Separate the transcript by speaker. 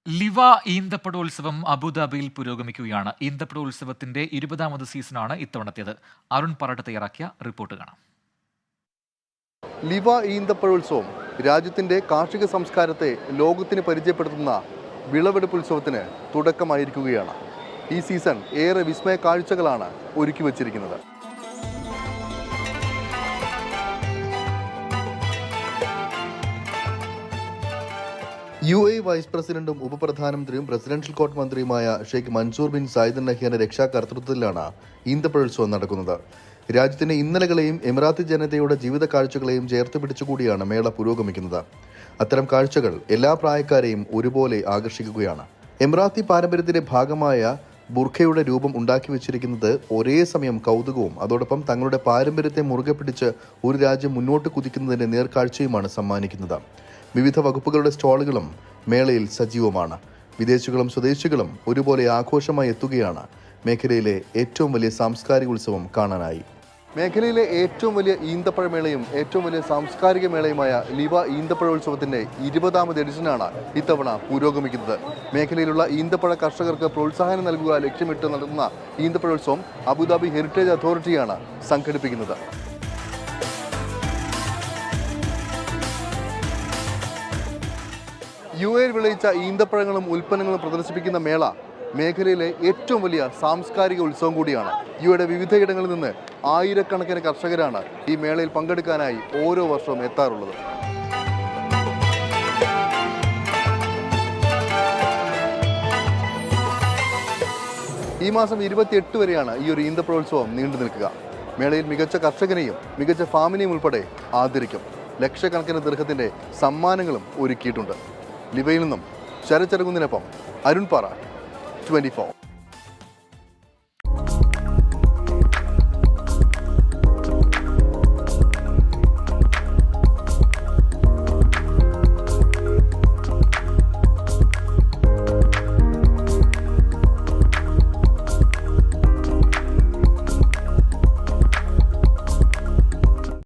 Speaker 1: ലിവ ഈന്തപ്പഴോത്സവം അബുദാബിയിൽ പുരോഗമിക്കുകയാണ്. ഈന്തപ്പഴോത്സവത്തിന്റെ 20ാമത് സീസണാണ് ഇത്തവണത്തേത്. അരുൺ പറട്ട് തയ്യാറാക്കിയ റിപ്പോർട്ട് കാണാം.
Speaker 2: ലിവ ഈന്തപ്പഴോത്സവം രാജ്യത്തിന്റെ കാർഷിക സംസ്കാരത്തെ ലോകത്തിന് പരിചയപ്പെടുത്തുന്ന വിളവെടുപ്പ് ഉത്സവത്തിന് തുടക്കമായിരിക്കുകയാണ്. ഈ സീസൺ ഏറെ വിസ്മയ കാഴ്ചകളാണ് ഒരുക്കി വച്ചിരിക്കുന്നത്. UAE വൈസ് പ്രസിഡന്റും ഉപപ്രധാനമന്ത്രിയും പ്രസിഡൻഷ്യൽ കോർട്ട് മന്ത്രിയുമായ ഷെയ്ഖ് മൻസൂർ ബിൻ സായിദ് നഹ്യാന്റെ രക്ഷാകർതൃത്വത്തിലാണ് ഈന്തപ്പഴോത്സവം നടക്കുന്നത്. രാജ്യത്തിന്റെ ഇന്നലകളെയും എമിറാത്തി ജനതയുടെ ജീവിത കാഴ്ചകളെയും ചേർത്ത് പിടിച്ചുകൂടിയാണ് മേള പുരോഗമിക്കുന്നത്. അത്തരം കാഴ്ചകൾ എല്ലാ പ്രായക്കാരെയും ഒരുപോലെ ആകർഷിക്കുകയാണ്. എമിറാത്തി പാരമ്പര്യത്തിന്റെ ഭാഗമായ ബുർഖയുടെ രൂപം ഉണ്ടാക്കി വെച്ചിരിക്കുന്നത് ഒരേ സമയം കൗതുകവും അതോടൊപ്പം തങ്ങളുടെ പാരമ്പര്യത്തെ മുറുകെ പിടിച്ച് ഒരു രാജ്യം മുന്നോട്ട് കുതിക്കുന്നതിന്റെ നേർക്കാഴ്ചയുമാണ് സമ്മാനിക്കുന്നത്. വിവിധ വകുപ്പുകളുടെ സ്റ്റാളുകളും മേളയിൽ സജീവമാണ്. വിദേശികളും സ്വദേശികളും ഒരുപോലെ ആഘോഷമായി എത്തുകയാണ് മേഖലയിലെ ഏറ്റവും വലിയ സാംസ്കാരിക ഉത്സവം കാണാനായി. മേഖലയിലെ ഏറ്റവും വലിയ ഈന്തപ്പഴമേളയും ഏറ്റവും വലിയ സാംസ്കാരിക മേളയുമായ ലിവ ഈന്തപ്പഴോത്സവത്തിന്റെ 20ാമത് എഡിഷനാണ് ഇത്തവണ പുരോഗമിക്കുന്നത്. മേഖലയിലുള്ള ഈന്തപ്പഴ കർഷകർക്ക് പ്രോത്സാഹനം നൽകുക ലക്ഷ്യമിട്ട് നടത്തുന്ന ഈന്തപ്പഴോത്സവം അബുദാബി ഹെറിറ്റേജ് അതോറിറ്റിയാണ് സംഘടിപ്പിക്കുന്നത്. UAE വിളയിച്ച ഈന്തപ്പഴങ്ങളും ഉൽപ്പന്നങ്ങളും പ്രദർശിപ്പിക്കുന്ന മേള മേഖലയിലെ ഏറ്റവും വലിയ സാംസ്കാരിക ഉത്സവം കൂടിയാണ്. UAEയുടെ വിവിധയിടങ്ങളിൽ നിന്ന് ആയിരക്കണക്കിന് കർഷകരാണ് ഈ മേളയിൽ പങ്കെടുക്കാനായി ഓരോ വർഷവും എത്താറുള്ളത്. ഈ മാസം 28 വരെയാണ് ഈ ഒരു ഈന്തപ്പഴോത്സവം നീണ്ടു നിൽക്കുക. മേളയിൽ മികച്ച കർഷകനെയും മികച്ച ഫാമിനെയും ഉൾപ്പെടെ ആദരിക്കും. ലക്ഷക്കണക്കിന് ദിർഹത്തിന്റെ സമ്മാനങ്ങളും ഒരുക്കിയിട്ടുണ്ട്. ലിവയിൽ നിന്നും ശരത് ചരകുന്നതിനൊപ്പം അരുൺ പാറ, 24.